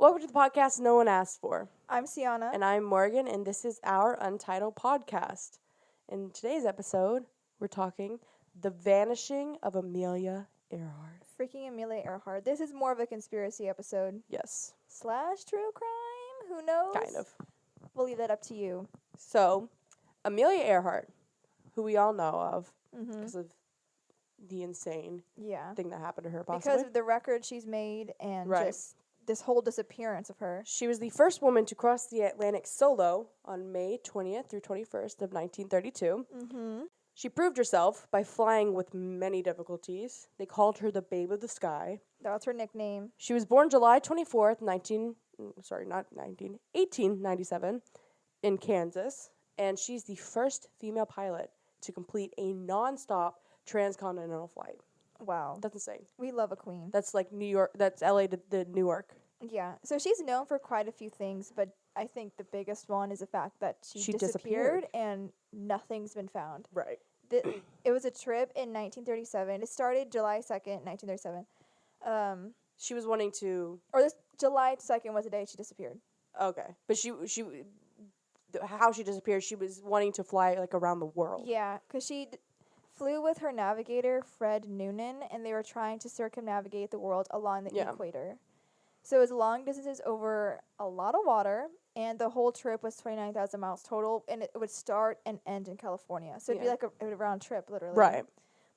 Welcome to the podcast no one asked for. I'm Sienna. And I'm Morgan, and this is our Untitled podcast. In today's episode, we're talking The Vanishing of Amelia Earhart. Freaking Amelia Earhart. This is more of a conspiracy episode. Yes. / true crime? Who knows? Kind of. We'll leave that up to you. So, Amelia Earhart, who we all know of because of the insane thing that happened to her, possibly. Because of the record she's made and just this whole disappearance of her. She was the first woman to cross the Atlantic solo on May 20th through 21st of 1932. She proved herself by flying with many difficulties. They called her the Babe of the Sky. That's her nickname. She was born July 24th, 1897 in Kansas, and she's the first female pilot to complete a non-stop transcontinental flight. Wow. That's insane. We love a queen. That's like New York, that's LA to Newark. Yeah. So she's known for quite a few things, but I think the biggest one is the fact that she disappeared and nothing's been found. Right. It was a trip in 1937. It started July 2nd, 1937. She was wanting to... Or this July 2nd was the day she disappeared. Okay. But how she disappeared, she was wanting to fly, like, around the world. Yeah, because she flew with her navigator, Fred Noonan, and they were trying to circumnavigate the world along the equator. So it was long distances over a lot of water, and the whole trip was 29,000 miles total, and it would start and end in California. So it'd be like a round trip, literally. Right.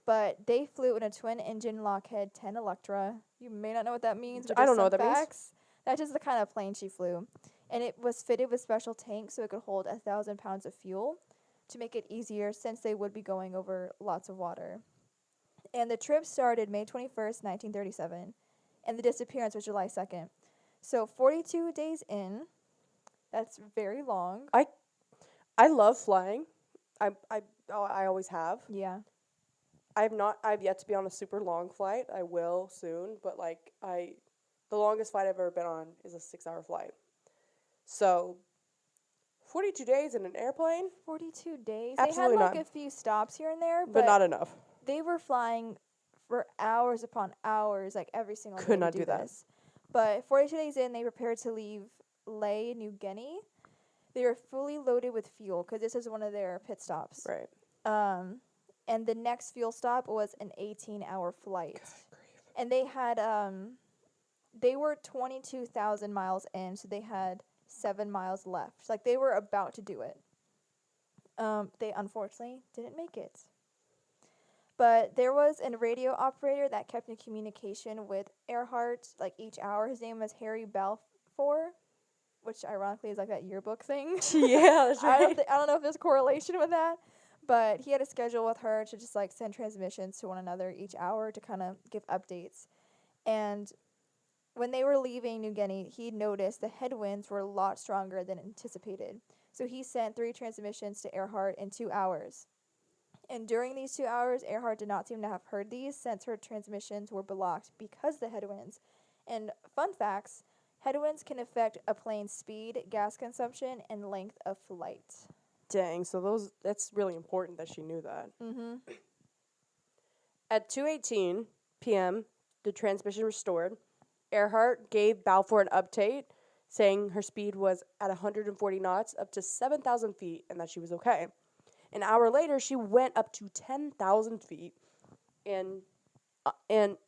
But they flew in a twin-engine Lockheed 10 Electra. You may not know what that means. I don't know what that means. That's just the kind of plane she flew. And it was fitted with special tanks so it could hold 1,000 pounds of fuel to make it easier since they would be going over lots of water. And the trip started May 21st, 1937, and the disappearance was July 2nd. So 42 days in, that's very long. I love flying. I always have. Yeah. I've yet to be on a super long flight. I will soon, but the longest flight I've ever been on is a 6-hour flight. So 42 days in an airplane? 42 days? Absolutely they had not. a few stops here and there, but not enough. They were flying for hours upon hours, like every single day. Could not do that. But 42 days in, they prepared to leave Lae, New Guinea. They were fully loaded with fuel because this is one of their pit stops. Right. And the next fuel stop was an 18-hour flight. And they had they were 22,000 miles in, so they had 7 miles left. Like, they were about to do it. They unfortunately didn't make it. But there was a radio operator that kept in communication with Earhart, like, each hour. His name was Harry Balfour, which ironically is like that yearbook thing. Yeah, that's right. I don't know if there's a correlation with that. But he had a schedule with her to just, like, send transmissions to one another each hour to kind of give updates. And when they were leaving New Guinea, he noticed the headwinds were a lot stronger than anticipated. So he sent 3 transmissions to Earhart in 2 hours. And during these 2 hours, Earhart did not seem to have heard these since her transmissions were blocked because of the headwinds. And fun facts, headwinds can affect a plane's speed, gas consumption, and length of flight. Dang, so that's really important that she knew that. Mm-hmm. At 2:18 p.m., the transmission restored. Earhart gave Balfour an update saying her speed was at 140 knots up to 7,000 feet and that she was okay. An hour later, she went up to 10,000 feet, and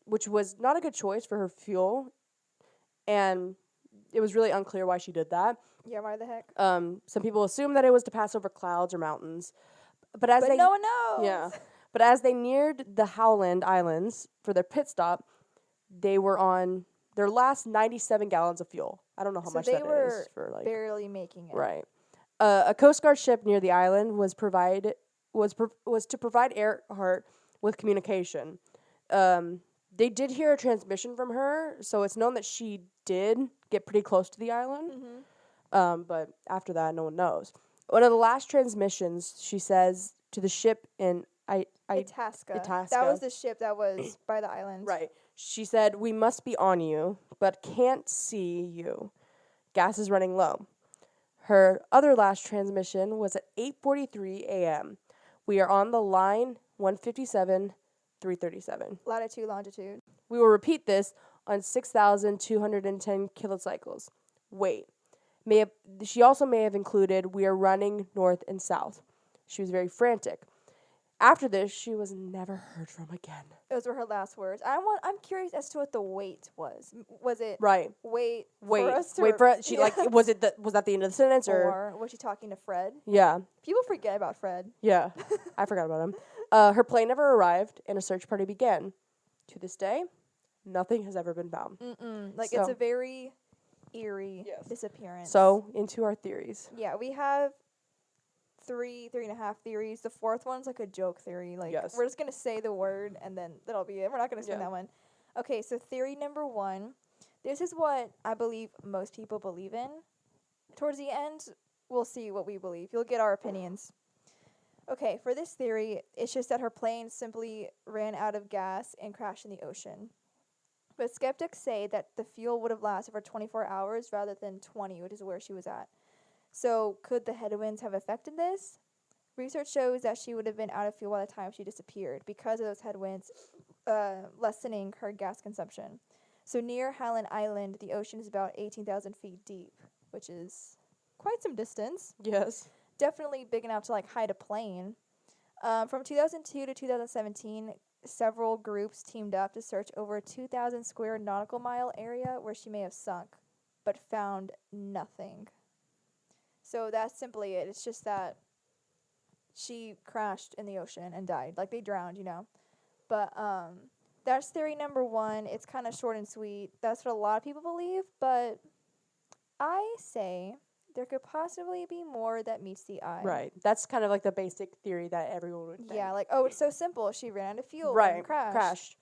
which was not a good choice for her fuel, and it was really unclear why she did that. Yeah, why the heck? Some people assume that it was to pass over clouds or mountains, but no one knows. Yeah, but as they neared the Howland Islands for their pit stop, they were on their last 97 gallons of fuel. I don't know how much that is for like barely making it. Right. A Coast Guard ship near the island was to provide Earhart with communication. They did hear a transmission from her, so it's known that she did get pretty close to the island. Mm-hmm. But after that, no one knows. One of the last transmissions, she says to the ship in Itasca. Itasca. That was the ship that was by the island. Right. She said, "We must be on you, but can't see you. Gas is running low." Her other last transmission was at 8:43 a.m. "We are on the line 157, 337. Latitude, longitude. We will repeat this on 6,210 kilocycles. Wait. She also may have included, "We are running north and south." She was very frantic. After this, she was never heard from again. Those were her last words. I'm curious as to what the wait was. Was it Right. wait Wait. for us to Wait for it. She yeah. was that the end of the sentence or was she talking to Fred? Yeah. People forget about Fred. Yeah. I forgot about him. Her plane never arrived and a search party began. To this day, nothing has ever been found. Like So- it's a very eerie Yes. disappearance. So, into our theories. yeah, we have three and a half theories. The fourth one's like a joke theory. Like Yes. we're just gonna say the word and then that'll be it. We're not gonna spin Yeah. that one. Okay, so theory number 1. This is what I believe most people believe in. Towards the end, we'll see what we believe. You'll get our opinions. Okay, for this theory, it's just that her plane simply ran out of gas and crashed in the ocean. But skeptics say that the fuel would have lasted for 24 hours rather than 20, which is where she was at. So, could the headwinds have affected this? Research shows that she would have been out of fuel by the time she disappeared because of those headwinds lessening her gas consumption. So, near Howland Island, the ocean is about 18,000 feet deep, which is quite some distance. Yes. Definitely big enough to like hide a plane. From 2002 to 2017, several groups teamed up to search over a 2,000 square nautical mile area where she may have sunk, but found nothing. So that's simply it. It's just that she crashed in the ocean and died. Like they drowned, you know. But that's theory number 1. It's kind of short and sweet. That's what a lot of people believe, but I say there could possibly be more that meets the eye. Right. That's kind of like the basic theory that everyone would think. Yeah, like, oh, it's so simple. She ran out of fuel Right. and crashed. Crashed.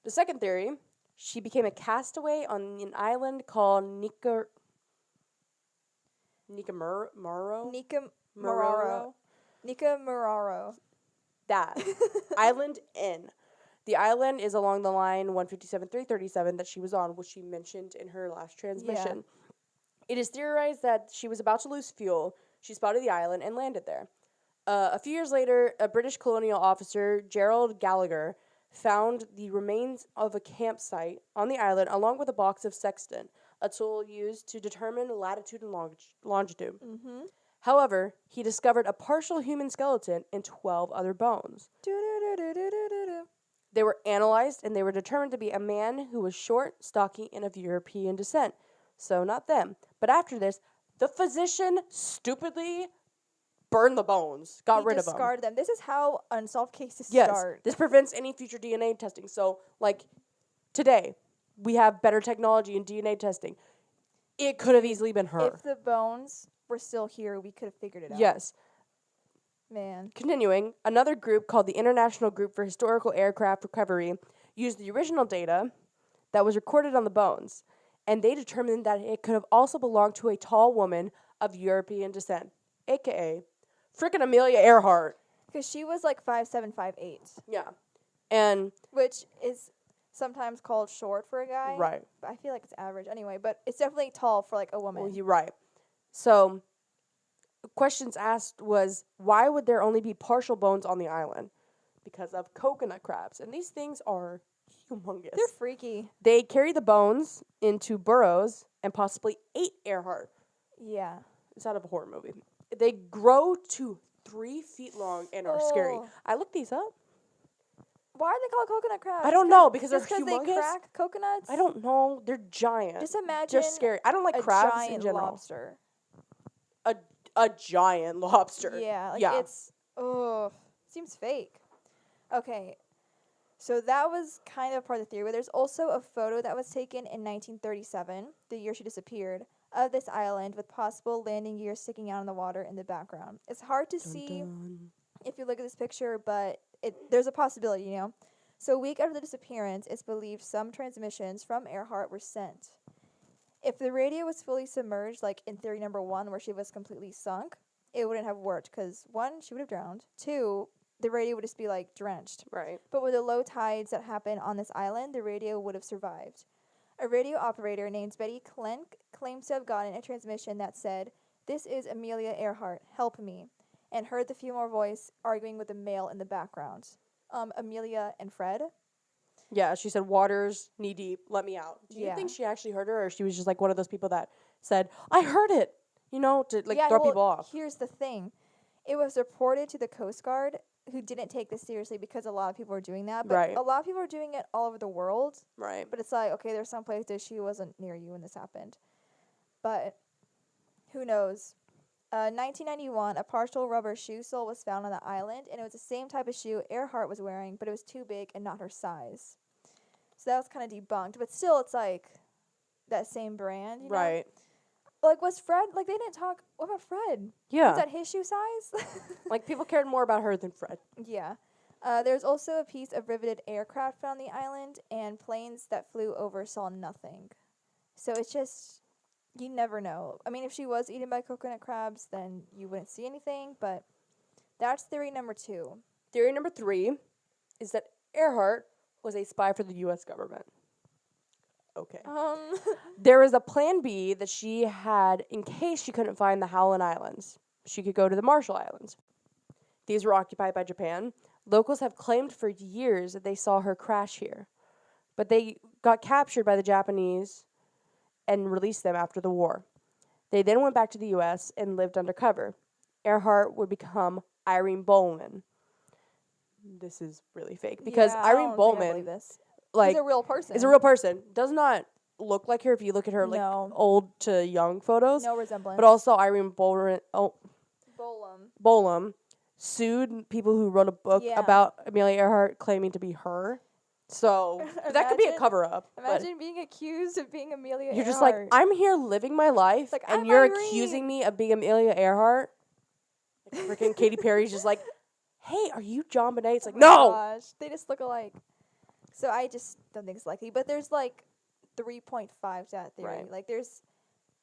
The second theory, she became a castaway on an island called Nikamuro. Nika Muraro. That. Island N. The island is along the line 157-337 that she was on, which she mentioned in her last transmission. It is theorized that she was about to lose fuel. She spotted the island and landed there. A few years later, a British colonial officer, Gerald Gallagher, found the remains of a campsite on the island along with a box of sextant, a tool used to determine latitude and longitude. Mm-hmm. However, he discovered a partial human skeleton and 12 other bones. They were analyzed, and they were determined to be a man who was short, stocky, and of European descent. So, not them. But after this, the physician stupidly burned the bones, got rid of them. Discarded them. This is how unsolved cases Yes, start. this prevents any future DNA testing. So, like, today, we have better technology in DNA testing. It could have easily been her. If the bones were still here, we could have figured it out. Yes. Man. Continuing, another group called the International Group for Historical Aircraft Recovery used the original data that was recorded on the bones, and they determined that it could have also belonged to a tall woman of European descent, a.k.a. frickin' Amelia Earhart. Because she was like 5'7", 5'8". Yeah. And... which is sometimes called short for a guy. Right. But I feel like it's average anyway. But it's definitely tall for like a woman. Well, you're right. So, questions asked was, why would there only be partial bones on the island? Because of coconut crabs. And these things are humongous. They're freaky. They carry the bones into burrows and possibly ate Earhart. Yeah. It's out of a horror movie. They grow to 3 feet long and are scary. Oh. I looked these up. Why are they called coconut crabs? I don't know, because they're just because humongous. they crack coconuts? I don't know. They're giant. Just imagine They're scary. I don't like a crabs giant in general. lobster. A giant lobster. Yeah, like yeah. it's seems fake. Okay. So that was kind of part of the theory, but there's also a photo that was taken in 1937, the year she disappeared, of this island with possible landing gear sticking out in the water in the background. It's hard to see if you look at this picture, but there's a possibility, you know. So a week after the disappearance, it's believed some transmissions from Earhart were sent. If the radio was fully submerged, like in theory number 1, where she was completely sunk, it wouldn't have worked because 1, she would have drowned. 2, the radio would just be like drenched. Right. But with the low tides that happen on this island, the radio would have survived. A radio operator named Betty Klenk claims to have gotten a transmission that said, "This is Amelia Earhart, help me," and heard the female voice arguing with a male in the background. Amelia and Fred. Yeah, she said, "Water's knee deep. Let me out." Do you Yeah. think she actually heard her, or she was just like one of those people that said, "I heard it," to like Yeah, throw well, people off? here's the thing. It was reported to the Coast Guard, who didn't take this seriously because a lot of people were doing that. But Right. a lot of people are doing it all over the world. Right. But it's like, okay, there's some places she wasn't near you when this happened. But who knows? 1991, a partial rubber shoe sole was found on the island, and it was the same type of shoe Earhart was wearing, but it was too big and not her size. So that was kind of debunked. But still, it's like that same brand, you know? Right. Like, was Fred, like, they didn't talk, what about Fred? Yeah. Was that his shoe size? Like, people cared more about her than Fred. Yeah. There's also a piece of riveted aircraft found on the island, and planes that flew over saw nothing. So it's just, you never know. I mean, if she was eaten by coconut crabs, then you wouldn't see anything, but that's theory number 2. Theory number 3 is that Earhart was a spy for the U.S. government. Okay. There was a plan B that she had in case she couldn't find the Howland Islands. She could go to the Marshall Islands. These were occupied by Japan. Locals have claimed for years that they saw her crash here, but they got captured by the Japanese and released them after the war. They then went back to the U.S. and lived undercover. Earhart would become Irene Bowman. This is really fake because Yeah, I Irene don't think I believe Bowman, this. like, Is a real person. is a real person. Does not look like her if you look at her like No. old to young photos. No resemblance. But also Irene Bolam. Bolam sued people who wrote a book Yeah. about Amelia Earhart claiming to be her. So that could be a Imagine- cover up. Imagine being accused of being Amelia You're just Earhart. like, I'm here living my life, Like, and I'm you're Irene. accusing me of being Amelia Earhart. Like, freaking Katy Perry's just like, hey, are you John Bonet? It's like, Oh my no! gosh, they just look alike. So I just don't think it's likely. But there's like 3.5 to that theory. Right. Like there's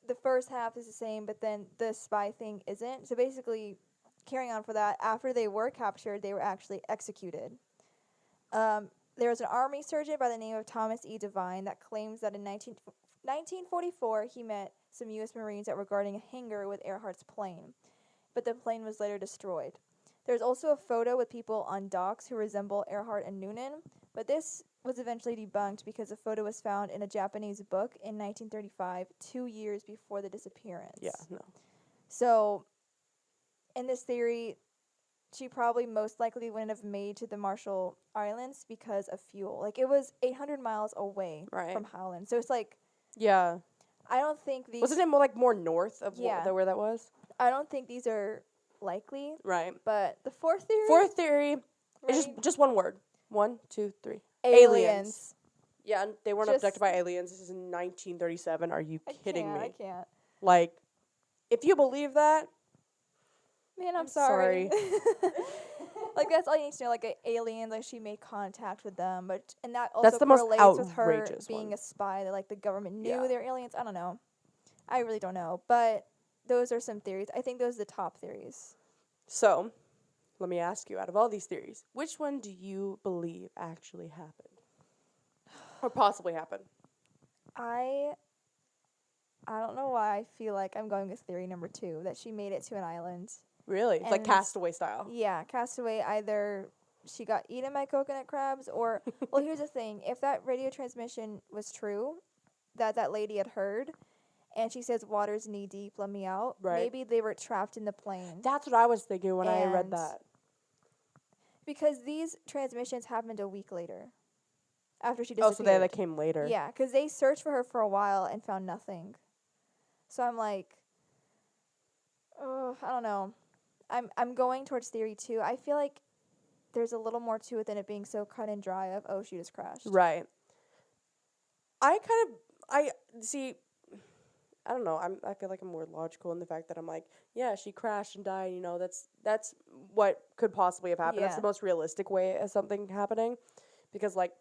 the first half is the same, but then the spy thing isn't. So basically, carrying on for that, after they were captured, they were actually executed. There was an army surgeon by the name of Thomas E. Devine that claims that in 1944 he met some U.S. Marines that were guarding a hangar with Earhart's plane, but the plane was later destroyed. There's also a photo with people on docks who resemble Earhart and Noonan, but this was eventually debunked because the photo was found in a Japanese book in 1935, 2 years before the disappearance. Yeah, no. So, in this theory, she probably most likely wouldn't have made to the Marshall Islands because of fuel. Like, it was 800 miles away Right. from Howland. So, it's like, Yeah. I don't think these... Wasn't it more north of Yeah. where that was? I don't think these are likely. Right. But the fourth theory... Fourth theory is Ready? just one word. 1, 2, 3. Aliens. Yeah, and they weren't Just- abducted by aliens. This is in 1937. Are you kidding me? I can't. Like, if you believe that, Man, I'm sorry. sorry. Like, that's all you need to know. Like, aliens, like, she made contact with them. And that also That's the most correlates with her outrageous being one. a spy. That, like, the government knew Yeah. they're aliens. I don't know. I really don't know. But those are some theories. I think those are the top theories. So, let me ask you, out of all these theories, which one do you believe actually happened? Or possibly happened? I don't know why I feel like I'm going with theory number 2, that she made it to an island. Really? It's like And- Castaway style. Yeah, castaway, either she got eaten by coconut crabs or... Well, here's the thing. If that radio transmission was true, that lady had heard, and she says, water's knee deep, let me out, Right. maybe they were trapped in the plane. That's what I was thinking when I read And- that. Because these transmissions happened a week later, after she Oh, disappeared. so they came later. Yeah, because they searched for her for a while and found nothing. So I'm like, oh, I don't know. I'm going towards theory 2. I feel like there's a little more to it than it being so cut and dry of, oh, she just crashed. Right. See, I don't know. I feel like I'm more logical in the fact that I'm like, yeah, she crashed and died. That's what could possibly have happened. That's Yeah. the most realistic way of something happening, because like,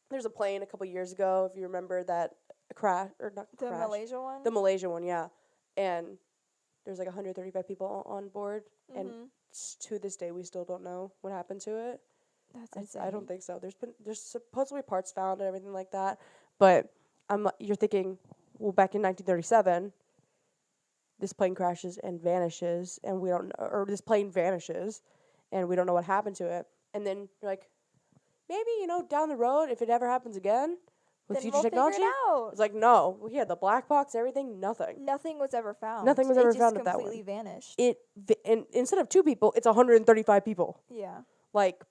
there's a plane a couple years ago, if you remember that crash or not The crash, Malaysia one? the Malaysia one, yeah, and there's like 135 people on board, and Mhm. to this day we still don't know what happened to it. That's I insane. don't think so. There's supposedly parts found and everything like that, but you're thinking, well, back in 1937, this plane crashes and vanishes, and we don't, or this plane vanishes, and we don't know what happened to it. And then you're like, maybe, down the road, if it ever happens again with Then future we'll technology, figure it out. it's like, no, we had the black box, everything, nothing. Nothing was ever found. Nothing was ever found It of that just one. completely vanished. And instead of 2 people, it's 135 people. Yeah. Like,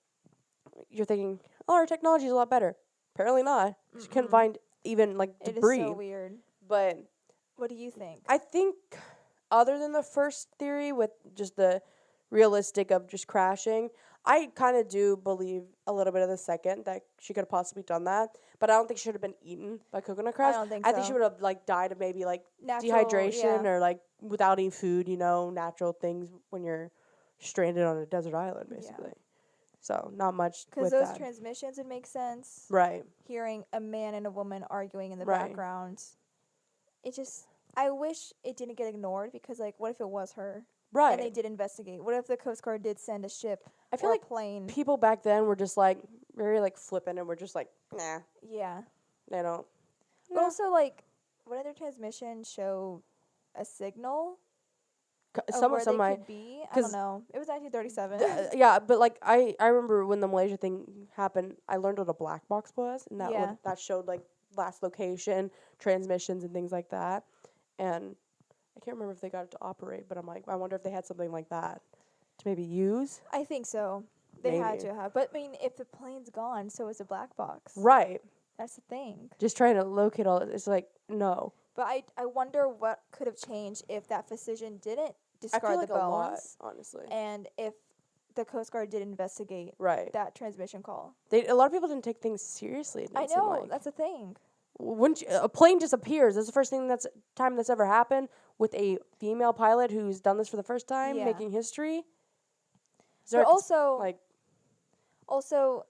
you're thinking, oh, our technology is a lot better. Apparently not. You couldn't find even, like, debris. It is so weird. But what do you think? I think, other than the first theory with just the realistic of just crashing, I kind of do believe a little bit of the second that she could have possibly done that. But I don't think she should have been eaten by coconut crash. I don't think I so. think she would have, like, died of maybe, like, Natural, dehydration yeah. or, like, without any food, natural things when you're stranded on a desert island, basically. Yeah. So, not much with Because those that. transmissions would make sense. Right. Hearing a man and a woman arguing in the Right. background. It just, I wish it didn't get ignored because, like, what if it was her? Right. And they did investigate. What if the Coast Guard did send a ship I feel or like a plane? people back then were just, like, very, like, flippant and were just like, nah, Yeah. they don't. But also, like, what other transmission show a signal Some where of some they might. could be? I 'cause don't know. It was 1937. Yeah, but like I remember when the Malaysia thing happened, I learned what a black box was, and that Yeah. that showed like last location, transmissions, and things like that. And I can't remember if they got it to operate, but I'm like, I wonder if they had something like that to maybe use. I think so. They had Maybe. to have. But, I mean, if the plane's gone, so is the black box. Right. That's the thing. Just trying to locate all it's like no. But I wonder what could have changed if that physician didn't I discard feel like the a bones. lot, honestly. And if the Coast Guard did investigate Right. that transmission call. A lot of people didn't take things seriously. It I didn't seem know. like. That's the thing. Wouldn't you, a plane just appears? That's the first time that's ever happened with a female pilot who's done this for the first time, Yeah. making history. Is But also, like also,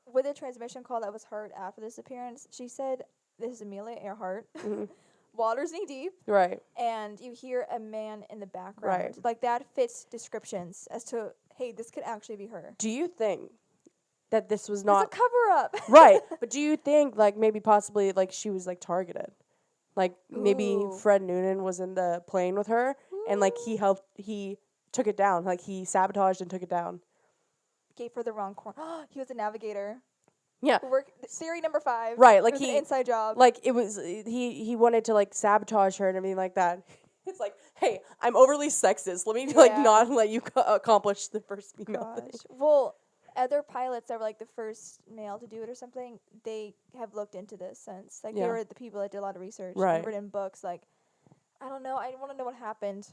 with the transmission call that was heard after this appearance, she said, "This is Amelia Earhart. mhm, Water's knee deep, right? and you hear a man in the background. Right. Like that fits descriptions as to, hey, this could actually be her. Do you think that this was It's not a cover up. right? But do you think like maybe possibly like she was like targeted? Like maybe Ooh. Fred Noonan was in the plane with her and like he took it down. Like he sabotaged and took it down. Gave her the wrong corner. He was a navigator. Yeah. Theory number 5. Right, like it was he- an inside job. Like it was he wanted to like sabotage her and everything like that. It's like, hey, I'm overly sexist. Let me like Yeah. not let you accomplish the first female thing. Gosh. Well, other pilots that were like the first male to do it or something, they have looked into this since. Like Yeah. they were the people that did a lot of research Right. and written books. Like, I don't know. I want to know what happened.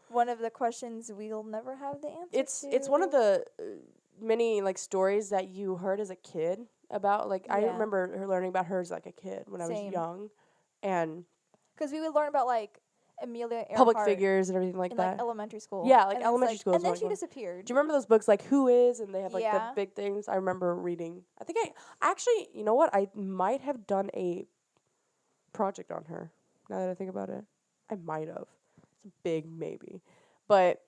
One of the questions we'll never have the answer to. It's one of the many like stories that you heard as a kid about. Like I Yeah. remember her learning about her as like a kid when I was Same. young, and Because we would learn about like Amelia Earhart public figures and everything like in that. like elementary school. Yeah, like And it's elementary school is And then one she one. disappeared. Do you remember those books like Who Is? And they have like Yeah. the big things. I remember reading. I think I actually, you know what? I might have done a project on her. Now that I think about it, I might have. It's a big maybe, but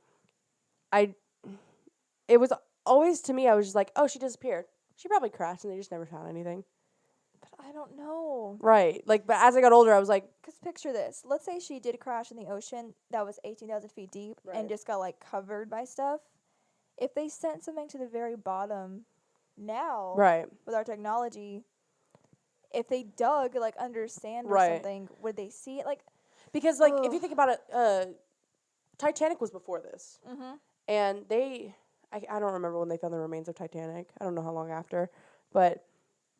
it was always to me. I was just like, oh, she disappeared. She probably crashed and they just never found anything. But I don't know. Right. Like, but as I got older, I was like, Because picture this. Let's say she did crash in the ocean that was 18,000 feet deep Right. and just got, like, covered by stuff. If they sent something to the very bottom now, right. with our technology, if they dug, like, under sand or Right. something, would they see it? Like, Because, like, if you Ugh. think about it, Titanic was before this. mm-hmm. And I don't remember when they found the remains of Titanic. I don't know how long after. But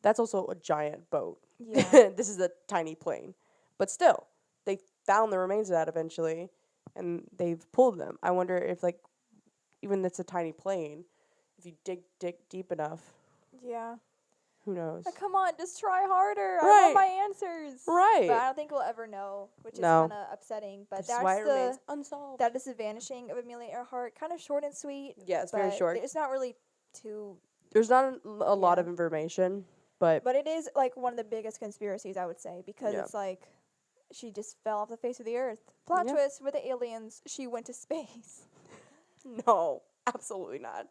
that's also a giant boat. Yeah. This is a tiny plane. But still, they found the remains of that eventually. And they've pulled them. I wonder if, like, even it's a tiny plane, if you dig deep enough, Yeah. who knows? Like, come on, just try harder. I Right. want my answers. Right. But I don't think we'll ever know, which No. is kind of upsetting. But This is why it that's remains unsolved. that is the vanishing of Amelia Earhart. Kind of short and sweet. Yeah, it's very but short. It's not really too, There's not a lot Yeah. of information, but but it is like one of the biggest conspiracies, I would say, because Yeah. it's like she just fell off the face of the earth. Plot Yeah. twist with the aliens, she went to space. no, absolutely not.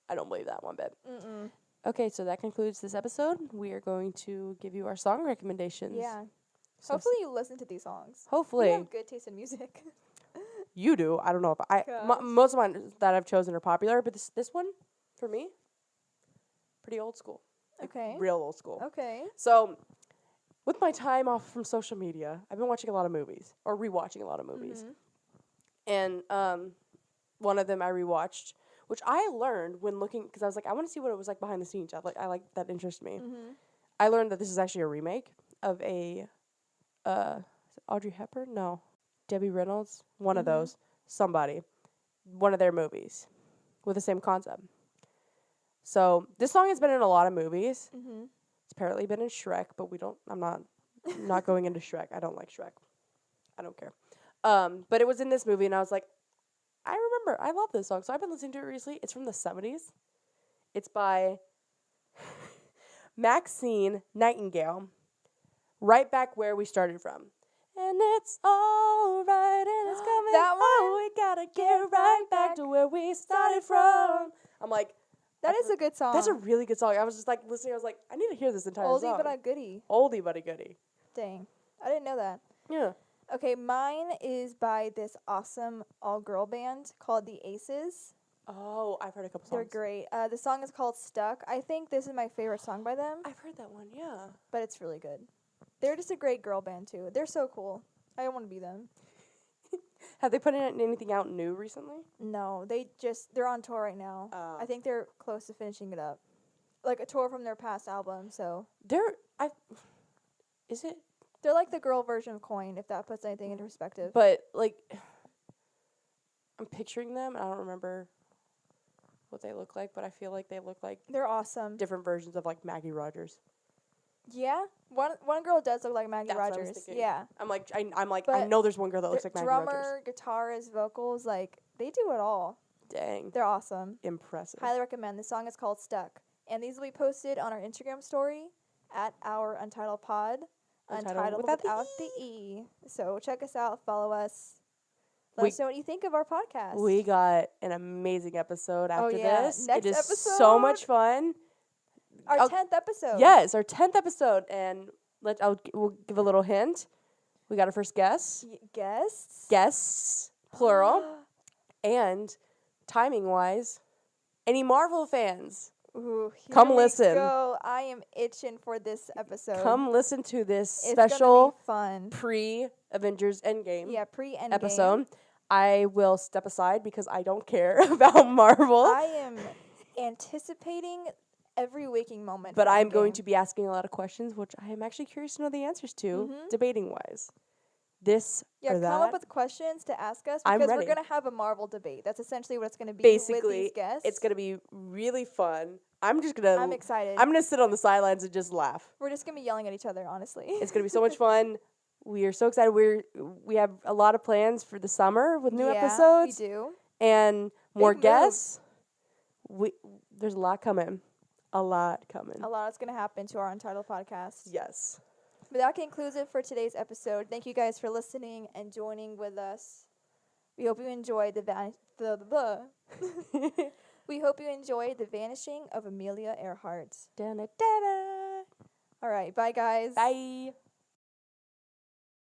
I don't believe that one bit. Mm-mm. Okay, so that concludes this episode. We are going to give you our song recommendations. Yeah. So Hopefully you listen to these songs. hopefully You have good taste in music. you do. I don't know if Gosh. most of mine that I've chosen are popular, but this one for me, pretty old school. Like, Okay. real old school. Okay. So, with my time off from social media, I've been watching a lot of movies, or rewatching a lot of movies. Mm-hmm. And one of them I rewatched, which I learned when looking, because I was like, I want to see what it was like behind the scenes. I like that interests me. Mm-hmm. I learned that this is actually a remake of a, is it Audrey Hepburn? No. Debbie Reynolds? One of Mhm. those. Somebody. One of their movies with the same concept. So, this song has been in a lot of movies. Mm-hmm. It's apparently been in Shrek, but I'm not going into Shrek. I don't like Shrek. I don't care. But it was in this movie, and I was like, I remember. I love this song. So I've been listening to it recently. It's from the 70s. It's by Maxine Nightingale. Right back where we started from. And it's all right, and it's coming. That one? Oh, we gotta get right back to where we started from. I'm like, That is a good song. that's a really good song. I was just like listening. I was like, I need to hear this entire oldie song. but a goodie. Oldie but a goodie. Dang. I didn't know that. Yeah. Okay, mine is by this awesome all-girl band called the Aces. Oh, I've heard a couple songs. They're great. The song is called Stuck. I think this is my favorite song by them, I've heard that one, yeah. but it's really good. They're just a great girl band, too. They're so cool. I want to be them. Have they put in anything out new recently? No, they're on tour right now. Oh. I think they're close to finishing it up. Like a tour from their past album, so. Is it? They're like the girl version of Coin, if that puts anything into perspective. But, like, I'm picturing them, and I don't remember what they look like, but I feel like they look like They're awesome. different versions of, like, Maggie Rogers. Yeah, one girl does look like Maggie That's what I was Rogers. thinking. Yeah, I'm like, I But know there's one girl that looks like Maggie Rogers. drummer, guitarist, vocals, like they do it all. Dang. They're awesome. Impressive. Highly recommend. The song is called Stuck, and these will be posted on our Instagram story at our Untitled Pod. Untitled without the E. So check us out, follow us. Let us know what you think of our podcast. We got an amazing episode after this. Next it is episode. so much fun. Our 10th episode. Yes, our 10th episode, and we'll give a little hint. We got our first guest. Guests, plural, and timing-wise, any Marvel fans, Ooh, come listen. Go. I am itching for this episode. Come listen to this It's special gonna be fun. pre-Avengers Endgame Pre-Endgame episode. I will step aside because I don't care about Marvel. I am anticipating every waking moment. But I'm Endgame. going to be asking a lot of questions, which I am actually curious to know the answers to, debating-wise. This or that. Come up with questions to ask us I'm because ready. we're going to have a Marvel debate. That's essentially what it's going to be Basically, with these guests. it's going to be really fun. I'm excited. I'm going to sit on the sidelines and just laugh. We're just going to be yelling at each other, honestly. It's going to be so much fun. We are so excited. We have a lot of plans for the summer with new episodes. We do. And more Big guests. There's a lot coming. A lot coming. A lot is going to happen to our Untitled podcast. Yes. But that concludes it for today's episode. Thank you guys for listening and joining with us. We hope you enjoyed We hope you enjoyed the Vanishing of Amelia Earhart. Da-da-da-da. All right, bye guys. Bye.